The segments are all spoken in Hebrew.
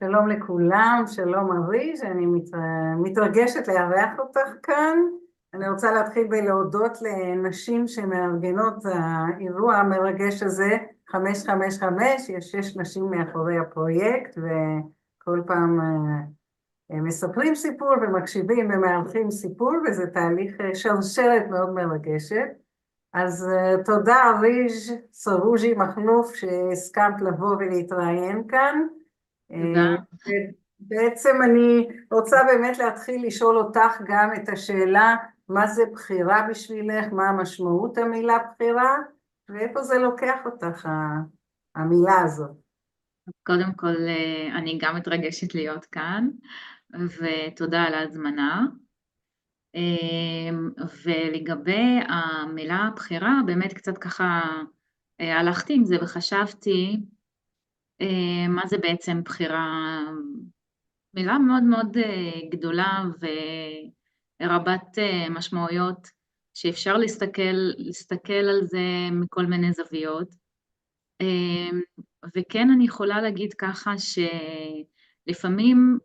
שלום לכולם, שלום אריז', אני מתרגשת לארח אותך כאן. אני רוצה להתחיל בלהודות לנשים שמארגנות האירוע המרגש הזה, 555, יש 6 נשים מאחורי הפרויקט, וכל פעם מספרים סיפור ומקשיבים ומארחים סיפור, וזה תהליך שרשרת מאוד מרגשת. אז תודה אריז' סרוג'י מכלוף שהסכמת לבוא ולהתראיין כאן. תודה. בעצם אני רוצה באמת להתחיל לשאול אותך גם את השאלה, מה זה בחירה בשבילך, מה המשמעות המילה בחירה, ואיפה זה לוקח אותך, המילה הזאת. קודם כל, אני גם מתרגשת להיות כאן, ותודה על ההזמנה. ולגבי המילה בחירה, באמת קצת ככה הלכתי עם זה וחשבתי מה זה בעצם בחירה, מילה מאוד מאוד גדולה ורבת משמעויות, שאפשר להסתכל על זה מכל מיני זוויות. וכן אני יכולה להגיד ככה שלפעמים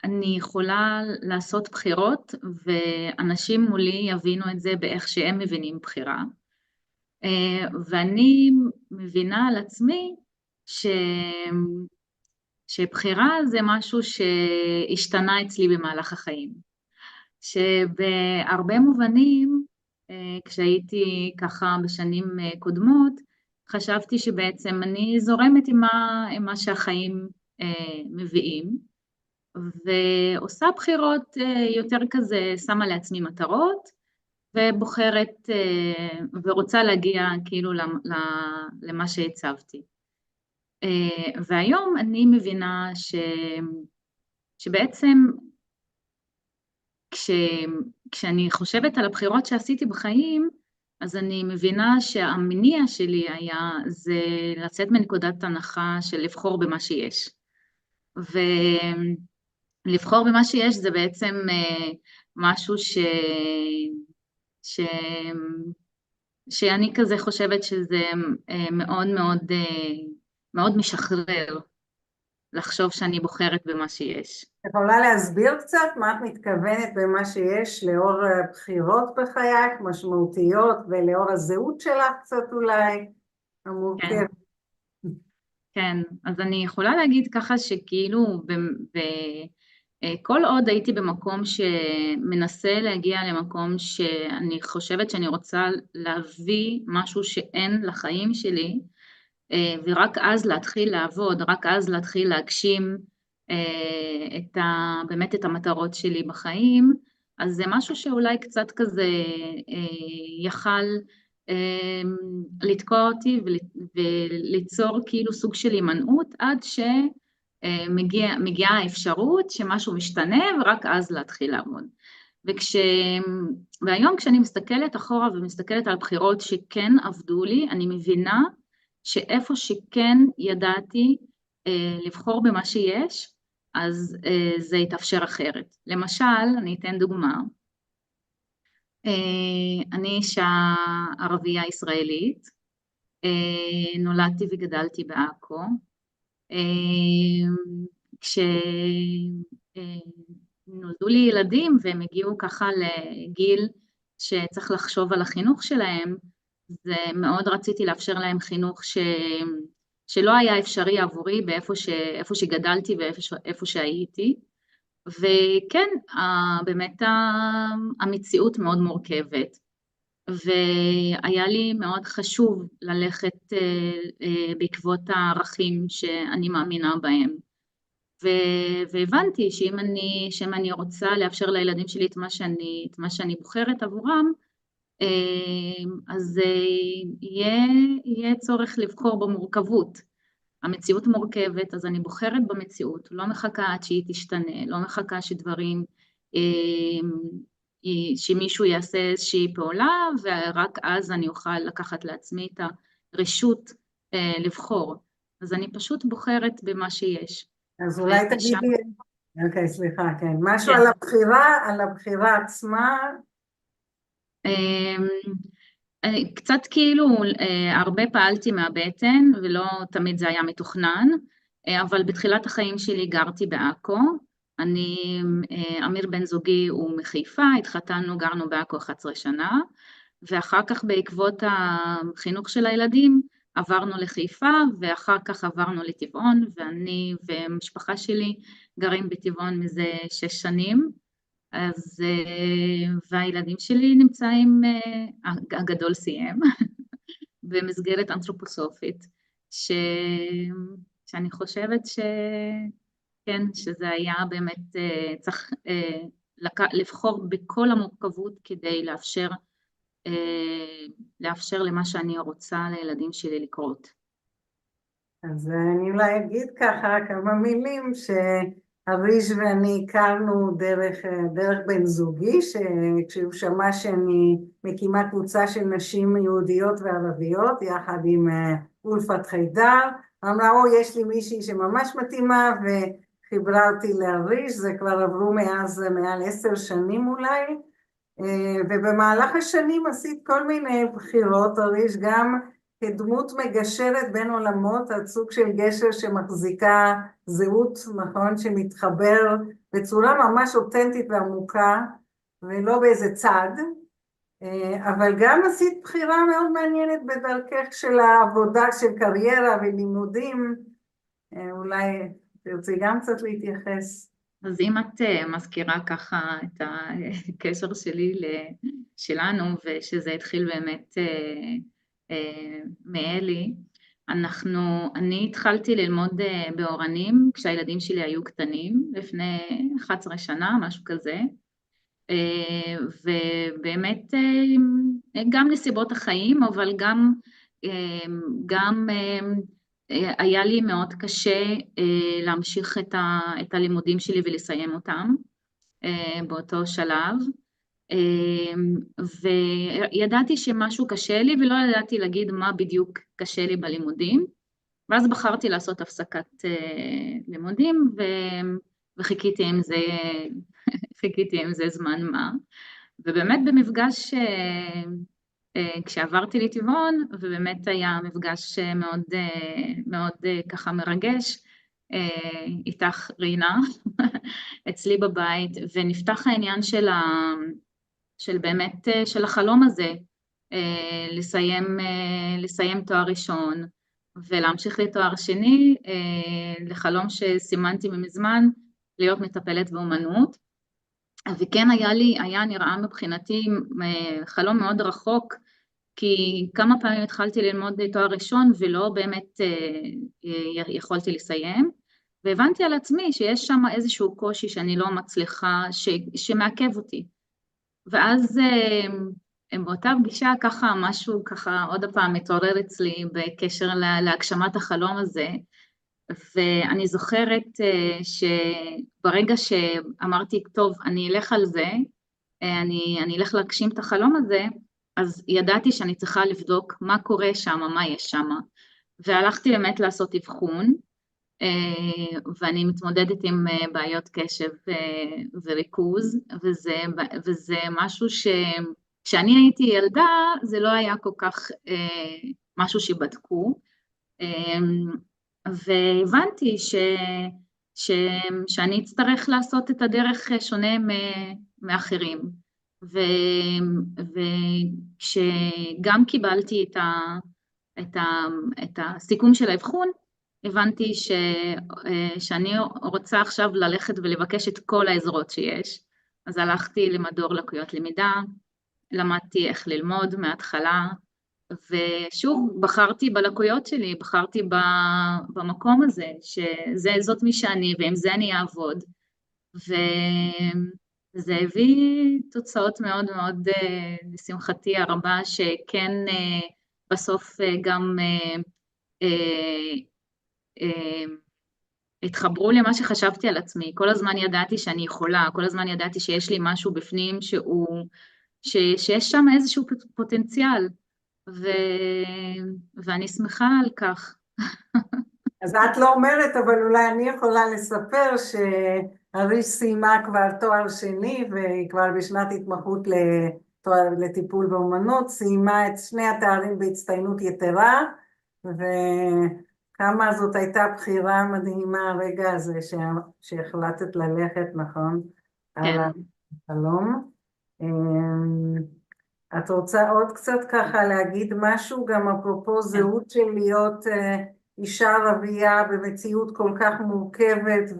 אני יכולה לעשות בחירות ואנשים מולי יבינו את זה באיך שהם מבינים בחירה. ואני מבינה על עצמי ש... שבחירה זה משהו שהשתנה אצלי במהלך החיים. שבהרבה מובנים, כשהייתי ככה בשנים קודמות, חשבתי שבעצם אני זורמת עם מה שהחיים מביאים, ועושה בחירות יותר כזה, שמה לעצמי מטרות, ובוחרת ורוצה להגיע כאילו למה שהצבתי. והיום אני מבינה שבעצם כש, כשאני חושבת על הבחירות שעשיתי בחיים, אז אני מבינה שהמניע שלי היה זה לצאת מנקודת הנחה של לבחור במה שיש. ולבחור במה שיש זה בעצם משהו ש, שאני כזה חושבת שזה מאוד מאוד מאוד משחרר לחשוב שאני בוחרת במה שיש. יכולה להסביר קצת מה את מתכוונת במה שיש לאור בחירות בחייך, משמעותיות, ולאור הזהות שלך קצת אולי, כן. המורכבת. כן, אז אני יכולה להגיד ככה שכאילו כל עוד הייתי במקום שמנסה להגיע למקום שאני חושבת שאני רוצה להביא משהו שאין לחיים שלי, ורק אז להתחיל לעבוד, רק אז להתחיל להגשים באמת את המטרות שלי בחיים, אז זה משהו שאולי קצת כזה יכל לתקוע אותי וליצור כאילו סוג של הימנעות עד שמגיעה האפשרות שמשהו משתנה ורק אז להתחיל לעבוד. והיום כשאני מסתכלת אחורה ומסתכלת על בחירות שכן עבדו לי, אני מבינה שאיפה שכן ידעתי לבחור במה שיש, אז זה יתאפשר אחרת. למשל, אני אתן דוגמה, אני אישה ערבייה ישראלית, נולדתי וגדלתי בעכו, כשנולדו לי ילדים והם הגיעו ככה לגיל שצריך לחשוב על החינוך שלהם, זה מאוד רציתי לאפשר להם חינוך שלא היה אפשרי עבורי איפה שגדלתי ואיפה שהייתי, וכן, באמת המציאות מאוד מורכבת, והיה לי מאוד חשוב ללכת בעקבות הערכים שאני מאמינה בהם. והבנתי שאם אני רוצה לאפשר לילדים שלי את מה שאני בוחרת עבורם, אז יהיה צורך לבחור במורכבות. המציאות מורכבת, אז אני בוחרת במציאות, לא מחכה עד שהיא תשתנה, לא מחכה שמישהו יעשה איזושהי פעולה, ורק אז אני אוכל לקחת לעצמי את הרשות לבחור. אז אני פשוט בוחרת במה שיש. אז אולי ושם, תגידי, אוקיי, סליחה, כן, משהו כן. על הבחירה עצמה. אמ, קצת כאילו הרבה פעלתי מהבטן ולא תמיד זה היה מתוכנן, אבל בתחילת החיים שלי גרתי בעכו. אני, אמיר בן זוגי הוא מחיפה, התחתנו, גרנו בעכו 11 שנה, ואחר כך בעקבות החינוך של הילדים עברנו לחיפה, ואחר כך עברנו לטבעון, ואני ומשפחה שלי גרים בטבעון מזה 6 שנים. אז, והילדים שלי נמצאים, הגדול סיים, במסגרת אנתרופוסופית, שאני חושבת כן, שזה היה באמת, צריך לבחור בכל המורכבות כדי לאפשר למה שאני רוצה לילדים שלי לקרות. אז אני אולי אגיד ככה כמה מילים שהריש ואני הכרנו דרך בן זוגי, כשהוא שמע שאני מקימה קבוצה של נשים יהודיות וערביות יחד עם אולפת חיידר, אמרה, יש לי מישהי שממש מתאימה, וחיברה אותי להריש. זה כבר עברו מאז מעל 10 שנים אולי, ובמהלך השנים עשית כל מיני בחירות, הריש, גם כדמות מגשרת בין עולמות, הסוג של גשר שמחזיקה זהות, נכון, שמתחבר בצורה ממש אותנטית ועמוקה, ולא באיזה צד, אבל גם עשית בחירה מאוד מעניינת בדרכך של העבודה, של קריירה ולימודים. אולי תרצי גם קצת להתייחס. אז אם את מזכירה ככה את הקשר שלנו, ושזה התחיל באמת מאלי, אני התחלתי ללמוד באורנים כשהילדים שלי היו קטנים, לפני 11 שנה, משהו כזה, ובאמת גם נסיבות החיים, אבל גם היה לי מאוד קשה להמשיך את הלימודים שלי ולסיים אותם באותו שלב, וידעתי שמשהו קשה לי ולא ידעתי להגיד מה בדיוק קשה לי בלימודים, ואז בחרתי לעשות הפסקת לימודים וחיכיתי עם זה זמן מה, ובאמת במפגש כשעברתי לטבעון, ובאמת היה מפגש מאוד, מאוד ככה מרגש, איתך רינה, אצלי בבית, ונפתח העניין של באמת, של החלום הזה, לסיים תואר ראשון, ולהמשיך לתואר שני, לחלום שסימנתי ממזמן, להיות מטפלת באומנות, וכן היה נראה מבחינתי חלום מאוד רחוק, כי כמה פעמים התחלתי ללמוד תואר ראשון ולא באמת יכולתי לסיים, והבנתי על עצמי שיש שם איזשהו קושי שאני לא מצליחה, שמעכב אותי. ואז באותה פגישה ככה משהו ככה עוד הפעם מתעורר אצלי בקשר להגשמת החלום הזה, ואני זוכרת שברגע שאמרתי, טוב, אני אלך על זה, אני אלך להגשים את החלום הזה, אז ידעתי שאני צריכה לבדוק מה קורה שם, מה יש שם, והלכתי באמת לעשות אבחון, ואני מתמודדת עם בעיות קשב וריכוז, וזה משהו כשאני הייתי ילדה, זה לא היה כל כך משהו שבדקו, והבנתי שאני אצטרך לעשות את הדרך שונה מאחרים, וכשגם קיבלתי את הסיכום של האבחון, הבנתי שאני רוצה עכשיו ללכת ולבקש את כל העזרות שיש, אז הלכתי למדור לקויות למידה, למדתי איך ללמוד מההתחלה, ושוב, בחרתי בלקויות שלי, בחרתי במקום הזה, שזאת מי שאני, ועם זה אני אעבוד, וזה הביא תוצאות מאוד מאוד, לשמחתי הרבה, שכן בסוף גם התחברו למה שחשבתי על עצמי. כל הזמן ידעתי שאני יכולה, כל הזמן ידעתי שיש לי משהו בפנים שיש שם איזשהו פוטנציאל, ואני שמחה על כך. אז את לא אומרת, אבל אולי אני יכולה לספר שהריש סיימה כבר תואר שני, והיא כבר בשנת התמחות לטיפול באומנות, סיימה את 2 התארים בהצטיינות יתרה, כמה זאת הייתה בחירה מדהימה הרגע הזה שהחלטת ללכת, נכון, על כן. החלום. את רוצה עוד קצת ככה להגיד משהו, גם אפרופו כן. זהות של להיות אישה ערבייה במציאות כל כך מורכבת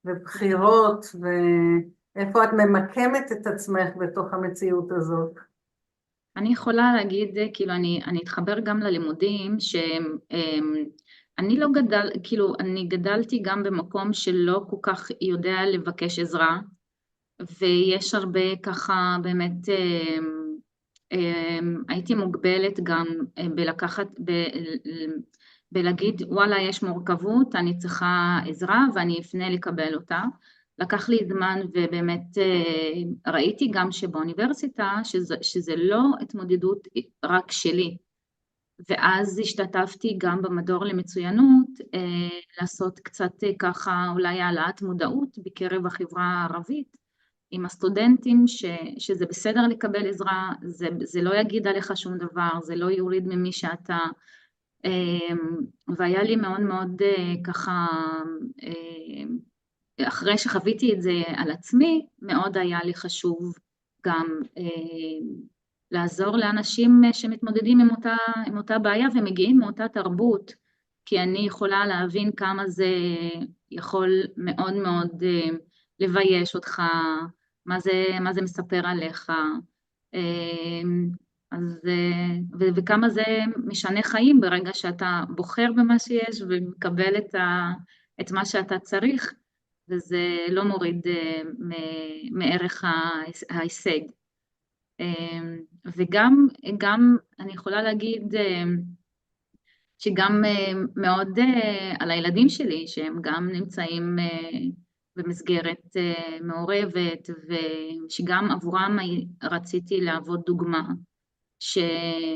ובחירות, ואיפה את ממקמת את עצמך בתוך המציאות הזאת? אני יכולה להגיד, כאילו, אני אתחבר גם ללימודים, שאני לא כאילו, אני גדלתי גם במקום שלא כל כך יודע לבקש עזרה, ויש הרבה ככה, באמת, הייתי מוגבלת גם בלקחת, בלהגיד, וואלה, יש מורכבות, אני צריכה עזרה ואני אפנה לקבל אותה. לקח לי זמן ובאמת ראיתי גם שבאוניברסיטה שזה לא התמודדות רק שלי. ואז השתתפתי גם במדור למצוינות, לעשות קצת ככה אולי העלאת מודעות בקרב החברה הערבית, עם הסטודנטים שזה בסדר לקבל עזרה, זה לא יגיד עליך שום דבר, זה לא יוריד ממי שאתה, והיה לי מאוד מאוד ככה, אחרי שחוויתי את זה על עצמי, מאוד היה לי חשוב גם לעזור לאנשים שמתמודדים עם אותה בעיה ומגיעים מאותה תרבות, כי אני יכולה להבין כמה זה יכול מאוד מאוד לבייש אותך, מה זה מספר עליך, אז, וכמה זה משנה חיים ברגע שאתה בוחר במה שיש ומקבל את מה שאתה צריך, וזה לא מוריד מערך ההישג. וגם אני יכולה להגיד שגם מאוד על הילדים שלי, שהם גם נמצאים במסגרת מעורבת, ושגם עבורם רציתי לעבוד דוגמה,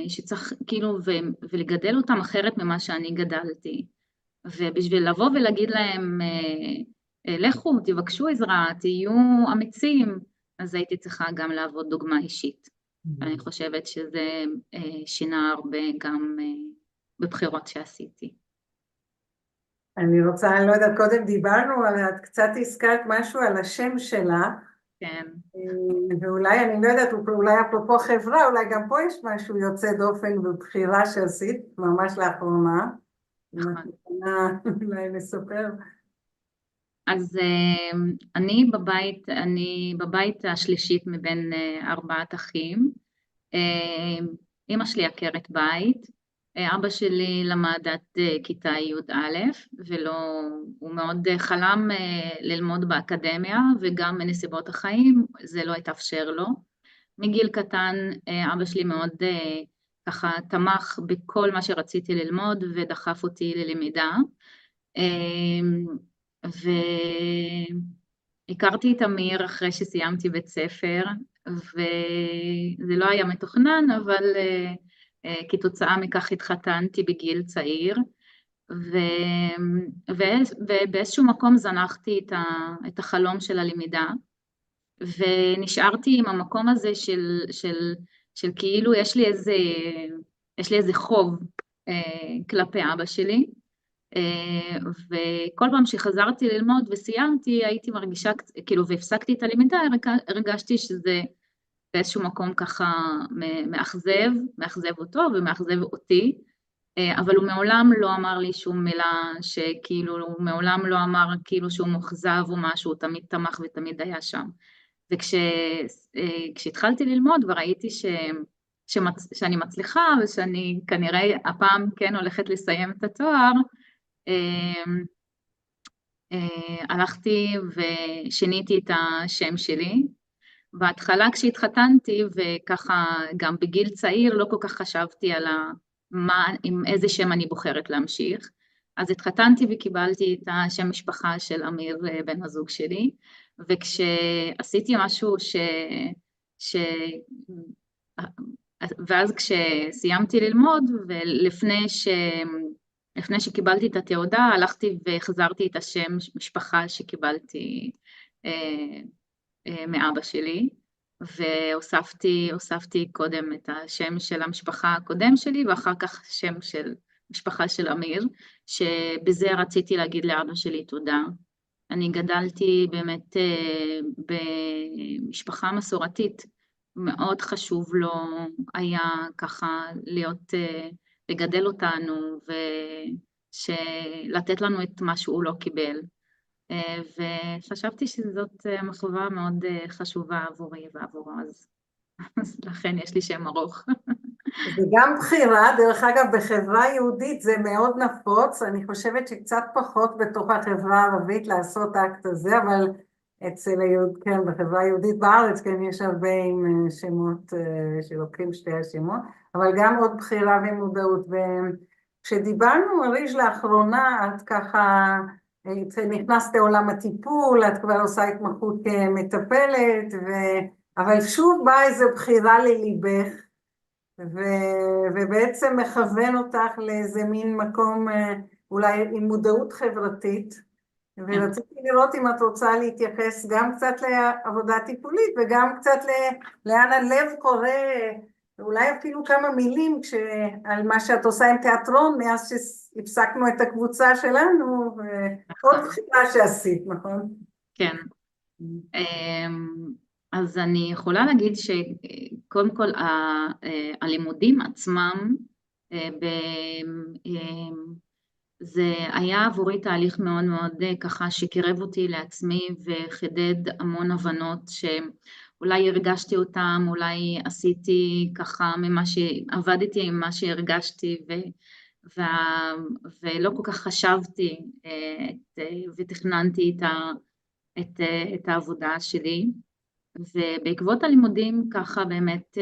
שצריך כאילו ולגדל אותם אחרת ממה שאני גדלתי, ובשביל לבוא ולהגיד להם לכו, תבקשו עזרה, תהיו אמיצים, אז הייתי צריכה גם לעבוד דוגמה אישית. אני חושבת שזה שינה הרבה גם בבחירות שעשיתי. אני לא יודעת, קודם דיברנו על, את קצת הזכרת משהו על השם שלה, כן. ואולי, אני לא יודעת, אולי אפרופו חברה, אולי גם פה יש משהו יוצא דופן בבחירה שעשית, ממש לאחרונה. אם את יכולה אולי לספר. אז אני בבית השלישית מבין 4 אחים. אמא שלי עקרת בית, אבא שלי למד עד כיתה י"א, הוא מאוד חלם ללמוד באקדמיה, וגם מנסיבות החיים זה לא התאפשר לו. מגיל קטן אבא שלי מאוד ככה תמך בכל מה שרציתי ללמוד ודחף אותי ללמידה. והכרתי את אמיר אחרי שסיימתי בית ספר, וזה לא היה מתוכנן, אבל כתוצאה מכך התחתנתי בגיל צעיר, ובאיזשהו מקום זנחתי את החלום של הלמידה, ונשארתי עם המקום הזה של כאילו יש לי איזה חוב כלפי אבא שלי, וכל פעם שחזרתי ללמוד וסיימתי, הייתי מרגישה, כאילו, והפסקתי את הלמידה, הרגשתי שזה באיזשהו מקום ככה מאכזב אותו ומאכזב אותי, אבל הוא מעולם לא אמר לי שום מילה שכאילו, הוא מעולם לא אמר כאילו שהוא מוחזב או משהו, הוא תמיד תמך ותמיד היה שם. וכשהתחלתי ללמוד וראיתי שאני מצליחה ושאני כנראה הפעם כן הולכת לסיים את התואר, הלכתי ושיניתי את השם שלי. בהתחלה כשהתחתנתי וככה גם בגיל צעיר לא כל כך חשבתי על עם איזה שם אני בוחרת להמשיך, אז התחתנתי וקיבלתי את השם משפחה של אמיר בן הזוג שלי, וכשעשיתי משהו ואז כשסיימתי ללמוד לפני שקיבלתי את התעודה, הלכתי והחזרתי את השם משפחה שקיבלתי מאבא שלי, והוספתי קודם את השם של המשפחה הקודם שלי, ואחר כך שם של המשפחה של אמיר, שבזה רציתי להגיד לאבא שלי תודה. אני גדלתי באמת במשפחה מסורתית, מאוד חשוב לו היה ככה להיות, לגדל אותנו ולתת לנו את מה שהוא לא קיבל. וחשבתי שזאת מחווה מאוד חשובה עבורי ועבורו, אז לכן יש לי שם ארוך. זה גם בחירה, דרך אגב, בחברה יהודית זה מאוד נפוץ, אני חושבת שקצת פחות בתוך החברה הערבית לעשות האקט הזה, אבל אצל היהוד, כן, בחברה היהודית בארץ, כן, יש הרבה עם שמות שלוקחים שתי השמות, אבל גם עוד בחירה ומודעות. וכשדיברנו, אריז' לאחרונה, את ככה נכנסת לעולם הטיפול, את כבר עושה התמחות כמטפלת, אבל שוב באה איזו בחירה לליבך, ובעצם מכוון אותך לאיזה מין מקום אולי עם מודעות חברתית, ורציתי לראות אם את רוצה להתייחס גם קצת לעבודה טיפולית וגם קצת לאן הלב קורא, אולי אפילו כמה מילים על מה שאת עושה עם תיאטרון מאז שהפסקנו את הקבוצה שלנו, עוד בחירה שעשית, נכון? כן. אז אני יכולה להגיד שקודם כל הלימודים עצמם, זה היה עבורי תהליך מאוד מאוד ככה שקירב אותי לעצמי וחידד המון הבנות שאולי הרגשתי אותם, אולי עשיתי ככה עבדתי עם מה שהרגשתי ולא כל כך חשבתי ותכננתי את העבודה שלי. ובעקבות הלימודים ככה באמת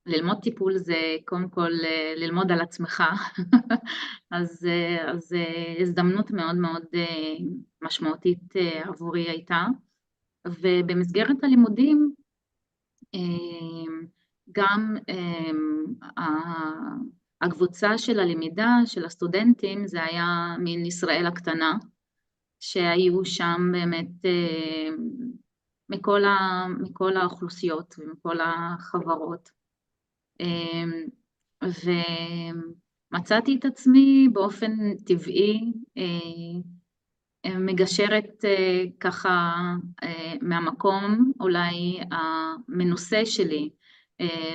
ללמוד טיפול זה קודם כל ללמוד על עצמך, אז הזדמנות מאוד מאוד משמעותית עבורי הייתה, ובמסגרת הלימודים גם הקבוצה של הלמידה של הסטודנטים זה היה מין ישראל הקטנה, שהיו שם באמת מכל האוכלוסיות ומכל החברות, ומצאתי את עצמי באופן טבעי מגשרת ככה מהמקום אולי המנוסה שלי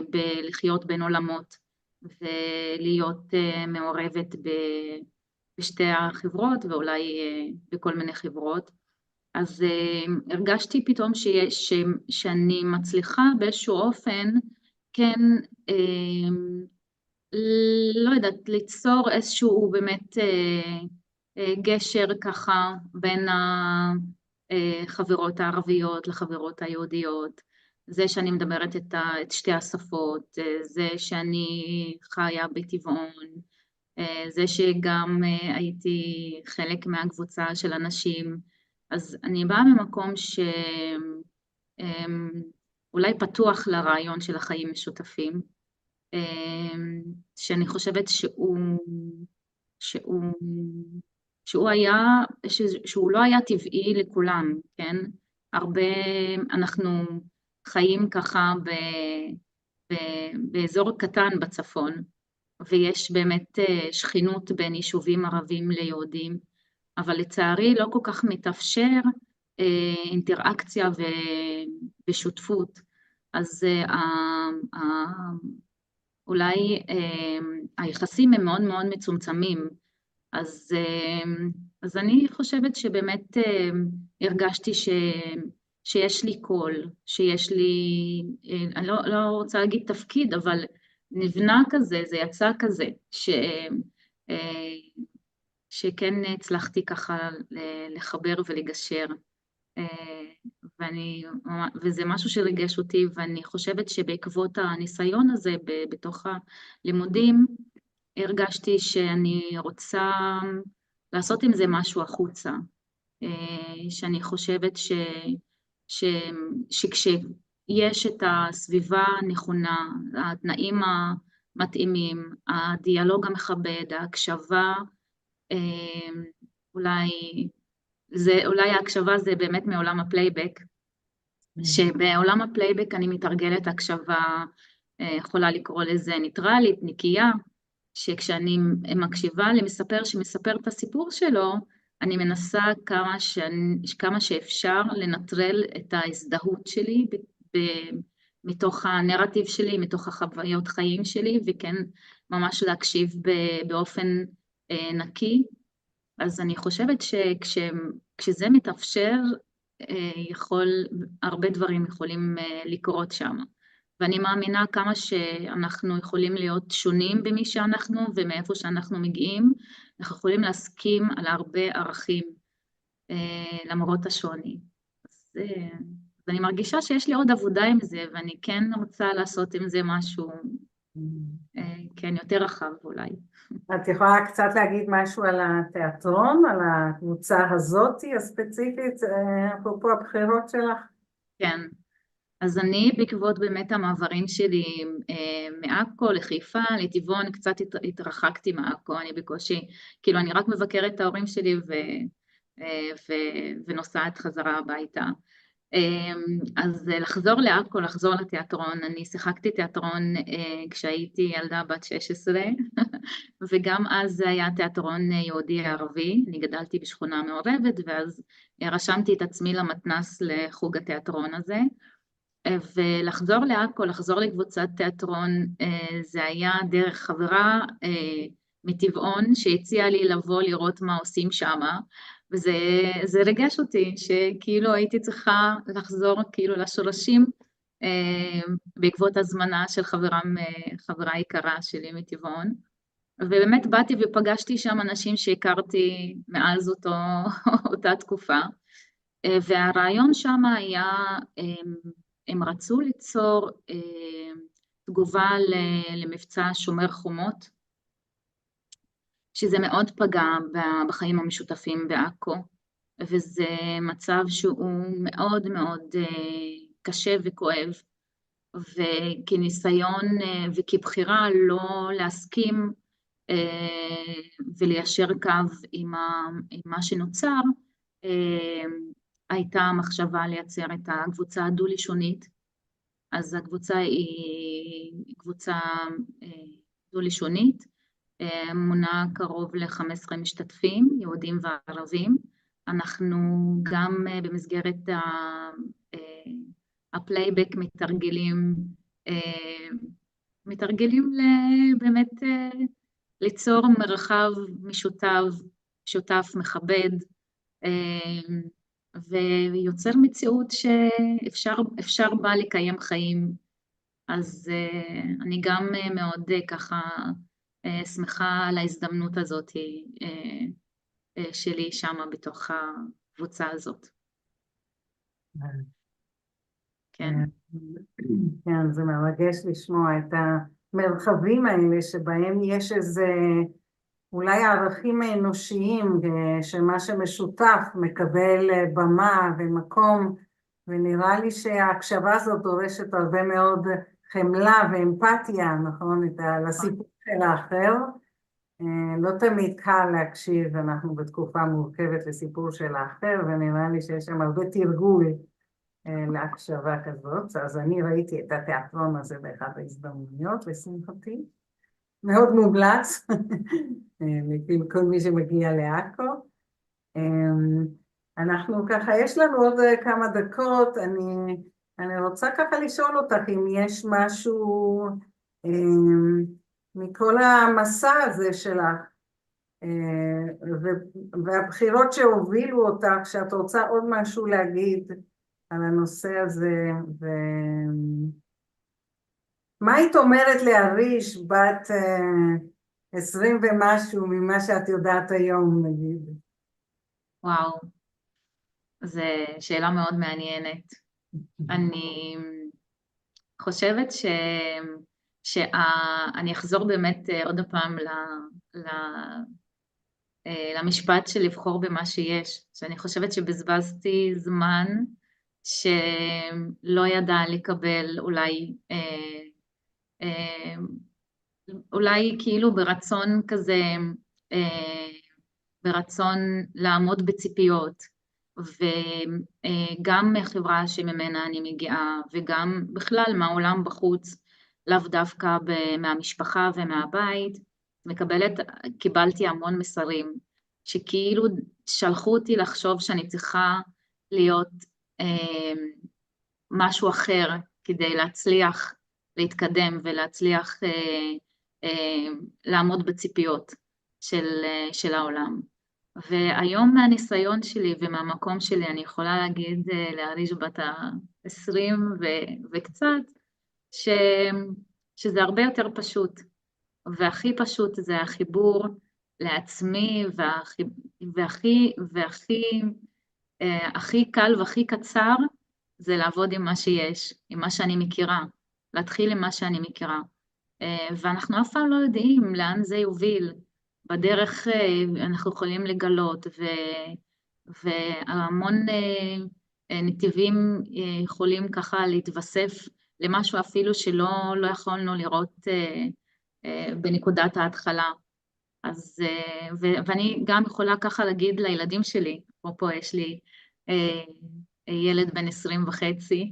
בלחיות בין עולמות ולהיות מעורבת בשתי החברות ואולי בכל מיני חברות. אז הרגשתי פתאום שאני מצליחה באיזשהו אופן, כן, לא יודעת, ליצור איזשהו באמת גשר ככה בין החברות הערביות לחברות היהודיות, זה שאני מדברת את שתי השפות, זה שאני חיה בטבעון, זה שגם הייתי חלק מהקבוצה של אנשים, אז אני באה ממקום שאולי פתוח לרעיון של החיים משותפים, שאני חושבת שהוא לא היה טבעי לכולם, כן? הרבה, אנחנו חיים ככה באזור קטן בצפון, ויש באמת שכנות בין יישובים ערבים ליהודים, אבל לצערי לא כל כך מתאפשר אינטראקציה ושותפות, אז אולי היחסים הם מאוד מאוד מצומצמים, אז אני חושבת שבאמת הרגשתי שיש לי קול, שיש לי, אני לא רוצה להגיד תפקיד, אבל נבנה כזה, זה יצא כזה, שכן הצלחתי ככה לחבר ולגשר, וזה משהו שריגש אותי, ואני חושבת שבעקבות הניסיון הזה בתוך הלימודים, הרגשתי שאני רוצה לעשות עם זה משהו החוצה, שאני חושבת שכשיש את הסביבה הנכונה, התנאים המתאימים, הדיאלוג המכבד, ההקשבה, אולי ההקשבה זה באמת מעולם הפלייבק, שבעולם הפלייבק אני מתרגלת הקשבה, יכולה לקרוא לזה ניטרלית, נקייה, שכשאני מקשיבה למספר שמספר את הסיפור שלו, אני מנסה כמה שאפשר לנטרל את ההזדהות שלי מתוך הנרטיב שלי, מתוך החוויות חיים שלי, וכן ממש להקשיב באופן נקי. אז אני חושבת שכשזה מתאפשר, הרבה דברים יכולים לקרות שם. ואני מאמינה כמה שאנחנו יכולים להיות שונים במי שאנחנו ומאיפה שאנחנו מגיעים, אנחנו יכולים להסכים על הרבה ערכים למרות השוני. אז אני מרגישה שיש לי עוד עבודה עם זה, ואני כן רוצה לעשות עם זה משהו, כן, יותר רחב אולי. את יכולה קצת להגיד משהו על התיאטרון, על הקבוצה הזאתי הספציפית, אפרופו הבחירות שלך? כן. אז אני בעקבות באמת המעברים שלי מעכו לחיפה, לטבעון, קצת התרחקתי מעכו, אני בקושי, כאילו אני רק מבקרת את ההורים שלי ונוסעת חזרה הביתה. אז לחזור לעכו, לחזור לתיאטרון, אני שיחקתי תיאטרון כשהייתי ילדה בת 16, וגם אז זה היה תיאטרון יהודי ערבי, אני גדלתי בשכונה מעורבת, ואז רשמתי את עצמי למתנ"ס לחוג התיאטרון הזה, ולחזור לעכו, לחזור לקבוצת תיאטרון, זה היה דרך חברה מטבעון שהציעה לי לבוא לראות מה עושים שם, וזה רגש אותי שכאילו הייתי צריכה לחזור כאילו לשורשים בעקבות הזמנה של חברה יקרה שלי מטבעון, ובאמת באתי ופגשתי שם אנשים שהכרתי מאז אותה תקופה, והרעיון שם היה, הם רצו ליצור תגובה למבצע שומר חומות, שזה מאוד פגע בחיים המשותפים בעכו, וזה מצב שהוא מאוד מאוד קשה וכואב, וכניסיון וכבחירה לא להסכים וליישר קו עם מה שנוצר, הייתה מחשבה לייצר את הקבוצה הדו-לשונית. אז הקבוצה היא קבוצה דו-לשונית, מונה קרוב ל-15 משתתפים, יהודים וערבים. אנחנו גם במסגרת הפלייבק מתרגלים באמת ליצור מרחב משותף, מכבד, ויוצר מציאות שאפשר בה לקיים חיים. אז אני גם מאוד ככה שמחה על ההזדמנות הזאת שלי שמה בתוך הקבוצה הזאת. כן. כן, זה מרגש לשמוע את המרחבים האלה שבהם יש איזה אולי ערכים אנושיים, שמה שמשותף מקבל במה ומקום, ונראה לי שההקשבה הזאת דורשת הרבה מאוד חמלה ואמפתיה, נכון? לסיפור של האחר. לא תמיד קל להקשיב, אנחנו בתקופה מורכבת לסיפור של האחר, ונראה לי שיש שם הרבה תרגול להקשבה כזאת. אז אני ראיתי את התיאטרון הזה באחת ההזדמנויות, לשמחתי. מאוד מומלץ, לכל מי שמגיע לעכו. אנחנו ככה, יש לנו עוד כמה דקות, אני רוצה ככה לשאול אותך אם יש משהו מכל המסע הזה שלך, והבחירות שהובילו אותך, שאת רוצה עוד משהו להגיד על הנושא הזה, מה היית אומרת להריש בת 20 ומשהו ממה שאת יודעת היום, נגיד? וואו, זו שאלה מאוד מעניינת. אני חושבת שאני אחזור באמת עוד פעם למשפט של לבחור במה שיש, שאני חושבת שבזבזתי זמן שלא ידע לקבל אולי כאילו ברצון כזה, ברצון לעמוד בציפיות, וגם מחברה שממנה אני מגיעה, וגם בכלל מהעולם בחוץ, לאו דווקא מהמשפחה ומהבית, קיבלתי המון מסרים, שכאילו שלחו אותי לחשוב שאני צריכה להיות משהו אחר כדי להצליח להתקדם ולהצליח לעמוד בציפיות של העולם. והיום מהניסיון שלי ומהמקום שלי אני יכולה להגיד לאריג' בת ה-20 וקצת, שזה הרבה יותר פשוט, והכי פשוט זה החיבור לעצמי, והכי קל והכי קצר זה לעבוד עם מה שיש, עם מה שאני מכירה, להתחיל עם מה שאני מכירה. ואנחנו אף פעם לא יודעים לאן זה יוביל. בדרך אנחנו יכולים לגלות, והמון נתיבים יכולים ככה להתווסף למשהו אפילו שלא יכולנו לראות בנקודת ההתחלה. אז, ואני גם יכולה ככה להגיד לילדים שלי, פה יש לי ילד בן 20 וחצי,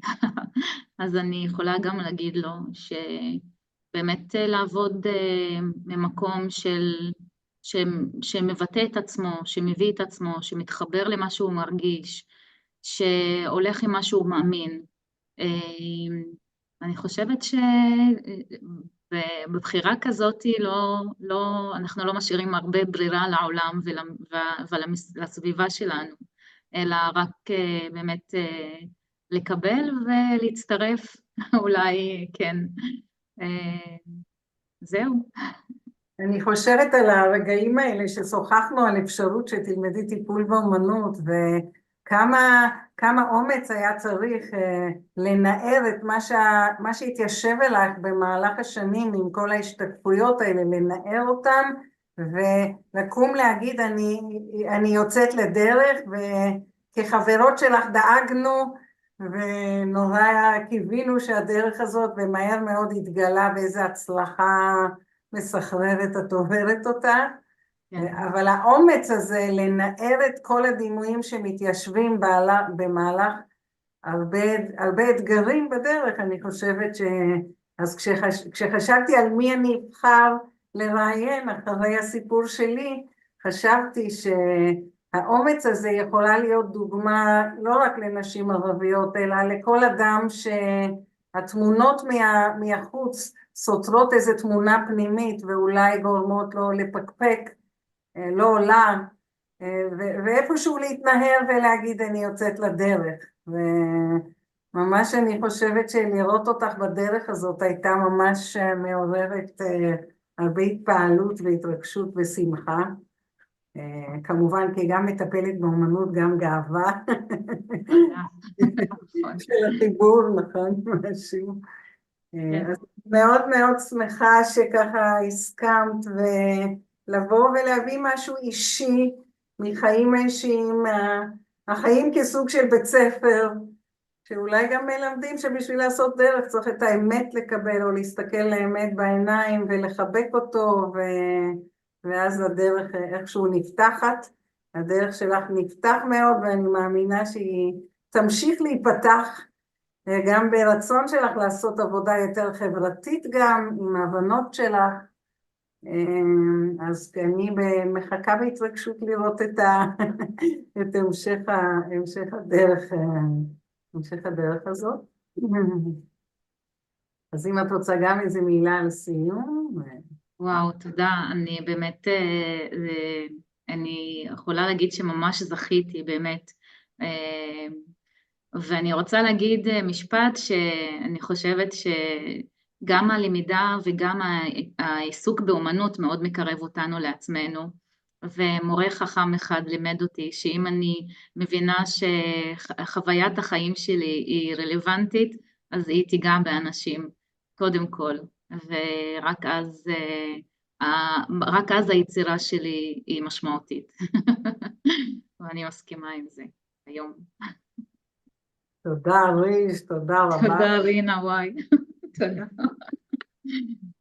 אז אני יכולה גם להגיד לו שבאמת לעבוד ממקום שמבטא את עצמו, שמביא את עצמו, שמתחבר למה שהוא מרגיש, שהולך עם מה שהוא מאמין. אני חושבת שבבחירה כזאת אנחנו לא משאירים הרבה ברירה לעולם ולסביבה שלנו, אלא רק באמת לקבל ולהצטרף, אולי כן. זהו. אני חושבת על הרגעים האלה ששוחחנו על אפשרות שתלמדי טיפול באומנות, וכמה אומץ היה צריך לנער את מה שהתיישב אלייך במהלך השנים עם כל ההשתתפויות האלה, לנער אותם ולקום להגיד אני יוצאת לדרך, וכחברות שלך דאגנו ונורא קיווינו שהדרך הזאת, ומהר מאוד התגלה באיזו הצלחה מסחררת את עוברת אותה, אבל האומץ הזה לנער את כל הדימויים שמתיישבים במהלך הרבה אתגרים בדרך. אני חושבת אז כשחשבתי על מי אני אבחר לראיין אחרי הסיפור שלי, חשבתי שהאומץ הזה יכולה להיות דוגמה לא רק לנשים ערביות, אלא לכל אדם שהתמונות מהחוץ סותרות איזו תמונה פנימית ואולי גורמות לו לפקפק, לא עולה, ואיפשהו להתנהל ולהגיד אני יוצאת לדרך. וממש אני חושבת שלראות אותך בדרך הזאת הייתה ממש מעוררת הרבה התפעלות והתרגשות ושמחה. כמובן כי גם מטפלת באומנות, גם גאווה של החיבור, נכון, משהו. אז מאוד מאוד שמחה שככה הסכמת ולבוא ולהביא משהו אישי מחיים אישיים, החיים כסוג של בית ספר, שאולי גם מלמדים שבשביל לעשות דרך צריך את האמת לקבל או להסתכל לאמת בעיניים ולחבק אותו, ואז הדרך איכשהו נפתחת. הדרך שלך נפתח מאוד ואני מאמינה שהיא תמשיך להיפתח, גם ברצון שלך לעשות עבודה יותר חברתית גם עם ההבנות שלך. אז אני מחכה בהתרגשות לראות את המשך הדרך הזאת. אז אם את רוצה גם איזה מילה לסיום. וואו, תודה. אני באמת, אני יכולה להגיד שממש זכיתי, באמת. ואני רוצה להגיד משפט שאני חושבת שגם הלמידה וגם העיסוק באומנות מאוד מקרב אותנו לעצמנו, ומורה חכם אחד לימד אותי שאם אני מבינה שחוויית החיים שלי היא רלוונטית, אז היא תיגע באנשים, קודם כל, ורק אז היצירה שלי היא משמעותית. ואני מסכימה עם זה היום. תודה ריש, תודה רבה. תודה רינה, וואי. תודה.